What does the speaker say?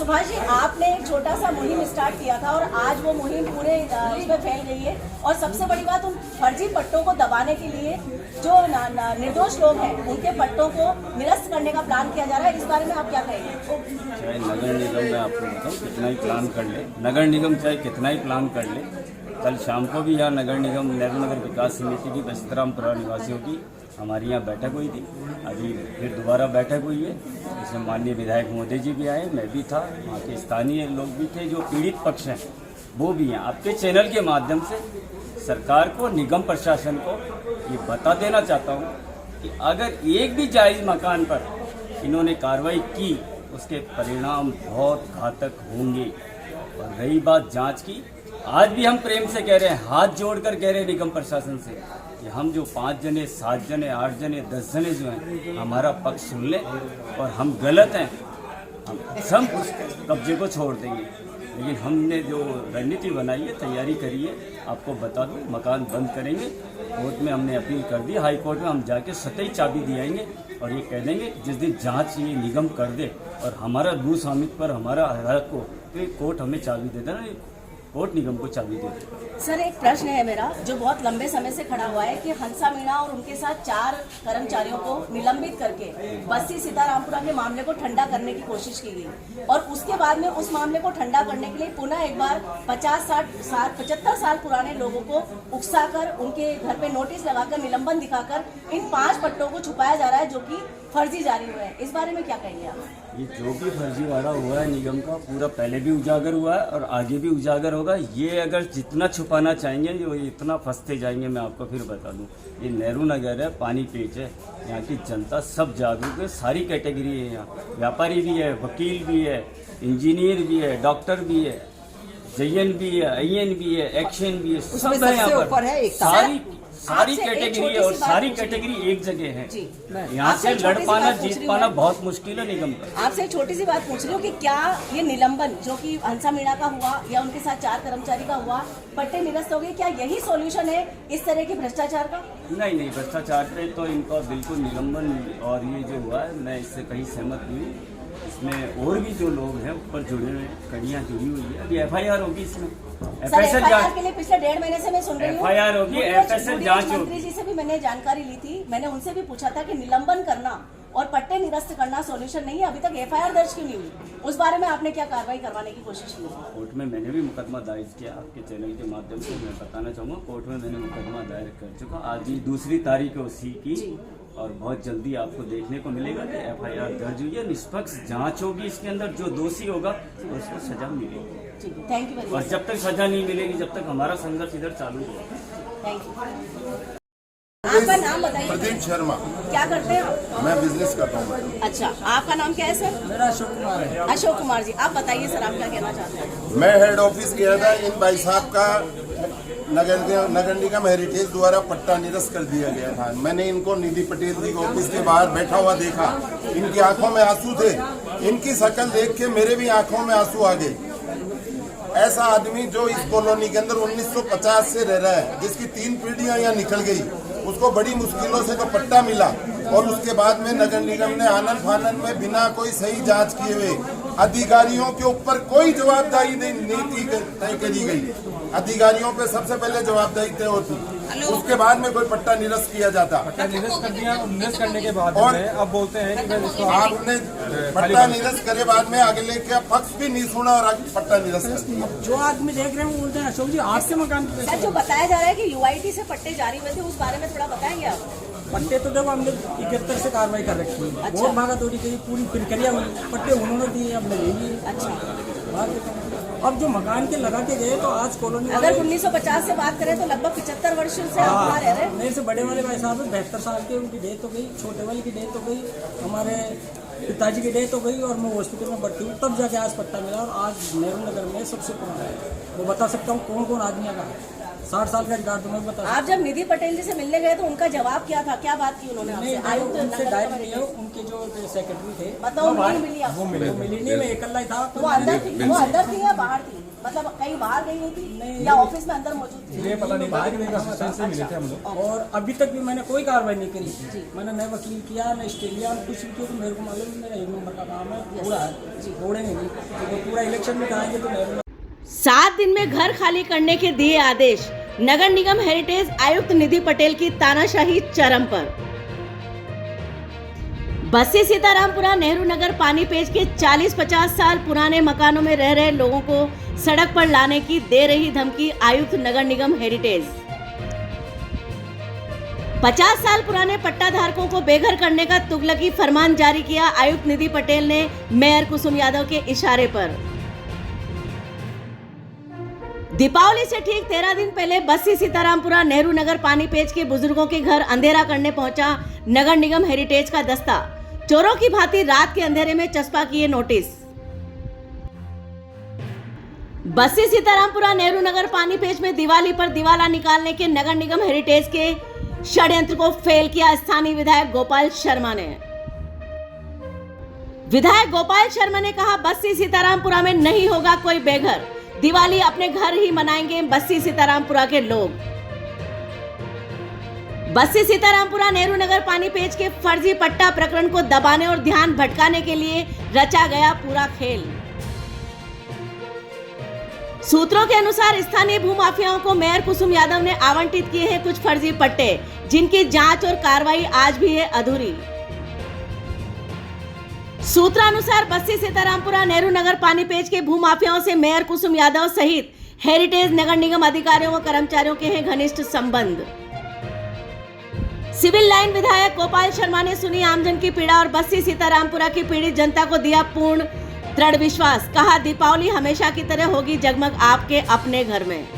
सुभाष जी, आपने एक छोटा सा मुहिम स्टार्ट किया था और आज वो मुहिम पूरे इसमें फैल गई है और सबसे बड़ी बात उन फर्जी पट्टों को दबाने के लिए जो निर्दोष लोग हैं उनके पट्टों को निरस्त करने का प्लान किया जा रहा है। इस बारे में आप क्या कहेंगे? चाहे नगर निगम में आपको बताऊँ कितना ही प्लान कर ले, नगर निगम चाहे कितना ही प्लान कर ले, कल शाम को भी यहाँ नगर निगम नेहरू नगर विकास समिति की बसंतरामपुरा निवासियों की हमारी यहाँ बैठक हुई थी। अभी फिर दोबारा बैठक हुई है, इसमें माननीय विधायक मोदी जी भी आए, मैं भी था, वहाँ के स्थानीय लोग भी थे, जो पीड़ित पक्ष हैं वो भी हैं। आपके चैनल के माध्यम से सरकार को, निगम प्रशासन को ये बता देना चाहता हूँ कि अगर एक भी जायज़ मकान पर इन्होंने कार्रवाई की उसके परिणाम बहुत घातक होंगे। और रही बात जाँच की, आज भी हम प्रेम से कह रहे हैं, हाथ जोड़कर कह रहे हैं निगम प्रशासन से कि हम जो 5 जने, 7 जने, 8 जने, 10 जने जो हैं हमारा पक्ष सुन लें और हम गलत हैं, हम सब उस कब्जे को छोड़ देंगे। लेकिन हमने जो रणनीति बनाई है, तैयारी करी है, आपको बता दूं, मकान बंद करेंगे। कोर्ट में हमने अपील कर दी, हाई कोर्ट में हम जाके सतही चाबी दिलाएंगे और ये कह देंगे जिस दिन जांच ये निगम कर दे और हमारा भू स्वामित्व पर हमारा हक को, तो कोर्ट हमें चाबी दे देना, कोर्ट निगम को चाबी दे दे। सर, एक प्रश्न है मेरा जो बहुत लंबे समय से खड़ा हुआ है कि हंसा मीणा और उनके साथ 4 कर्मचारियों को निलंबित करके बस्ती सीतारामपुरा के मामले को ठंडा करने की कोशिश की गई और उसके बाद में उस मामले को ठंडा करने के लिए पुनः एक बार 75 साल पुराने लोगों को उकसाकर उनके घर पे नोटिस लगाकर निलंबन दिखाकर इन 5 पट्टों को छुपाया जा रहा है जो कि फर्जी जारी हुआ है। इस बारे में क्या कहेंगे आप? ये जो भी फर्जीवाड़ा हुआ है निगम का, पूरा पहले भी उजागर हुआ है और आगे भी उजागर होगा। ये अगर जितना छुपाना चाहेंगे वो इतना फंसते जाएंगे। मैं आपको फिर बता दूं, ये नेहरू नगर है, पानी पेच है, यहाँ की जनता सब जागरूक है, सारी कैटेगरी है यहाँ, व्यापारी भी है, वकील भी है, इंजीनियर भी है, डॉक्टर भी है, जयन भी है, अयन भी है, एक्शन भी है, सब है यहाँ पर, सारी कैटेगरी है और सारी कैटेगरी एक जगह है। यहाँ से लड़ पाना, जीत पाना बहुत मुश्किल है निगम का। आपसे एक छोटी सी बात पूछ रही हूँ कि क्या ये निलंबन जो कि हंसा मीणा का हुआ या उनके साथ 4 कर्मचारी का हुआ, पट्टे निरस्त हो गए, क्या यही सॉल्यूशन है इस तरह के भ्रष्टाचार का? नहीं, भ्रष्टाचार पे तो इनका बिल्कुल निलंबन और ये जो हुआ है, मैं इससे कहीं सहमत नहीं हूँ। इसमें और भी जो लोग हैं ऊपर जुड़े हुए, कड़ियाँ जुड़ी हुई है। अभी FIR होगी, इसमें FIR के लिए पिछले 1.5 महीने से मैं सुन रही हूँ। FIR होगी, FSL जांच होगी। मंत्री जी से भी मैंने जानकारी ली थी, मैंने उनसे भी पूछा था कि निलंबन करना और पट्टे निरस्त करना सॉल्यूशन नहीं है, अभी तक FIR दर्ज क्यों नहीं हुई? उस बारे में आपने क्या कार्रवाई करवाने की कोशिश की? कोर्ट में मैंने भी मुकदमा दायर किया, आपके चैनल के माध्यम से मैं बताना चाहूँगा, कोर्ट में मैंने मुकदमा दायर कर चुका। आज ही 2 तारीख है उसी की और बहुत जल्दी आपको देखने को मिलेगा कि FIR दर्ज हुई है, निष्पक्ष जांच होगी इसके अंदर, जो दोषी होगा उसको सजा मिलेगी। Thank you. और जब तक सजा नहीं मिलेगी, जब तक हमारा संघर्ष इधर चालू होगा। Thank you. आपका नाम बताइए। प्रदीप शर्मा। क्या करते हैं आप? मैं बिजनेस करता हूँ। अच्छा, आपका नाम क्या है सर? मेरा अशोक कुमार है। अशोक कुमार जी, आप बताइए सर, आप क्या कहना चाहते हैं? मैं हेड ऑफिस गया था, इन भाई साहब का नगर निगम हेरिटेज द्वारा पट्टा निरस्त कर दिया गया था। मैंने इनको निधि पटेल जी के ऑफिस के बाहर बैठा हुआ देखा, इनकी आंखों में आंसू थे, इनकी शक्ल देख के मेरे भी आंखों में आंसू आ गए। ऐसा आदमी जो इस कॉलोनी के अंदर 1950 से रह रहा है, जिसकी 3 पीढ़ियां यहाँ निकल गई, उसको बड़ी मुश्किलों से तो पट्टा मिला और उसके बाद में नगर निगम ने आनन फानन में बिना कोई सही जांच किए हुए अधिकारियों के ऊपर कोई जवाबदेही नहीं तय करी गई। अधिकारियों पे सबसे पहले जवाबदेही तय होती, उसके बाद में कोई पट्टा निरस्त किया जाता। पट्टा निरस्त कर दिया, निरस्त करने के बाद और अब बोलते हैं कि आपने पट्टा निरस्त करे बाद में आगे लेके पक्ष भी नहीं सुना और पट्टा निरस्त कर दिया। जो आदमी देख रहे हैं वो बोलते हैं अशोक जी आज के मकान सर, जो बताया जा रहा है कि UIT से पट्टे जारी हुए थे, उस बारे में थोड़ा बताएंगे आप? पट्टे तो देखो हमने 71 से कार्रवाई कर रखी है। अच्छा। बहुत भागा दौड़ी करी, पूरी प्रक्रिया हुई, पट्टे उन्होंने दिए, अब लगेगी। अच्छा, अब जो मकान के लगा के गए तो आज कॉलोनी अगर 1950 से बात करें तो लगभग 75 वर्ष से आप वहाँ रह रहे हैं। मेरे से बड़े वाले भाई साहब 72 साल के, उनकी डेथ हो गई, छोटे वाले की डेथ हो गई, हमारे पिताजी की डेथ हो गई और मैं हॉस्पिटल में भर्ती हूँ, तब जाके आज पट्टा मिला और आज नेहरू नगर में सबसे पुराना है। वो बता सकता हूँ कौन कौन आदमी का है, 60 साल का रिकॉर्ड तो मैं बता। आप जब निधि पटेल जी से मिलने गए तो उनका जवाब क्या था, क्या बात की उन्होंने आपसे? उनसे डायरेक्ट मिले, उनके जो सेक्रेटरी थे बताओ, नहीं मिली आपको? वो मिली नहीं, मैं अकेला ही था। वो अंदर थी या बाहर थी? मतलब कहीं बाहर गई नहीं थी नहीं। या ऑफिस में अंदर मौजूद थी? ये पता नहीं बाहर के असिस्टेंट से मिले थे हम लोग। और अभी तक भी मैंने कोई कार्रवाई नहीं करी। मैंने न वकील किया न स्टेलिया कुछ भी किया, तो मेरे को मालूम है मेरा 1 नंबर का काम है, पूरा है जी, छोड़ेंगे नहीं। तो पूरा इलेक्शन में कराएंगे तो नेहरू 7 दिन में घर खाली करने के दिए आदेश। नगर निगम हेरिटेज आयुक्त निधि पटेल की तानाशाही चरम पर। बस्सी सीतारामपुरा नेहरू नगर पानी पेज के 40-50 साल पुराने मकानों में रह रहे लोगों को सड़क पर लाने की दे रही धमकी आयुक्त नगर निगम हेरिटेज। 50 साल पुराने पट्टा धारकों को बेघर करने का तुगलकी फरमान जारी किया आयुक्त निधि पटेल ने मेयर कुसुम यादव के इशारे पर। दीपावली से ठीक 13 दिन पहले बस्सी सीतारामपुरा नेहरू नगर पानी पेज के बुजुर्गों के घर अंधेरा करने पहुंचा नगर निगम हेरिटेज का दस्ता। चोरों की भांति रात के अंधेरे में चस्पा किए नोटिस। बस्सी सीतारामपुरा नेहरू नगर पानी पेज में दिवाली पर दिवाला निकालने के नगर निगम हेरिटेज के षड्यंत्र को फेल किया स्थानीय विधायक गोपाल शर्मा ने। विधायक गोपाल शर्मा ने कहा, बस्सी सीतारामपुरा में नहीं होगा कोई बेघर, दिवाली अपने घर ही मनाएंगे बस्सी सीतारामपुरा के लोग। बस्सी सीतारामपुरा नेहरू नगर पानी पेज के फर्जी पट्टा प्रकरण को दबाने और ध्यान भटकाने के लिए रचा गया पूरा खेल। सूत्रों के अनुसार स्थानीय भूमाफियाओं को मेयर कुसुम यादव ने आवंटित किए हैं कुछ फर्जी पट्टे, जिनकी जांच और कार्रवाई आज भी है अधूरी। सूत्रानुसार बस्सी सीतारामपुरा नेहरू नगर पानी पेज के भूमाफियाओं से मेयर कुसुम यादव सहित हेरिटेज नगर निगम अधिकारियों व कर्मचारियों के हैं घनिष्ठ संबंध। सिविल लाइन विधायक गोपाल शर्मा ने सुनी आमजन की पीड़ा और बस्सी सीतारामपुरा की पीड़ित जनता को दिया पूर्ण दृढ़ विश्वास। कहा, दीपावली हमेशा की तरह होगी जगमग आपके अपने घर में।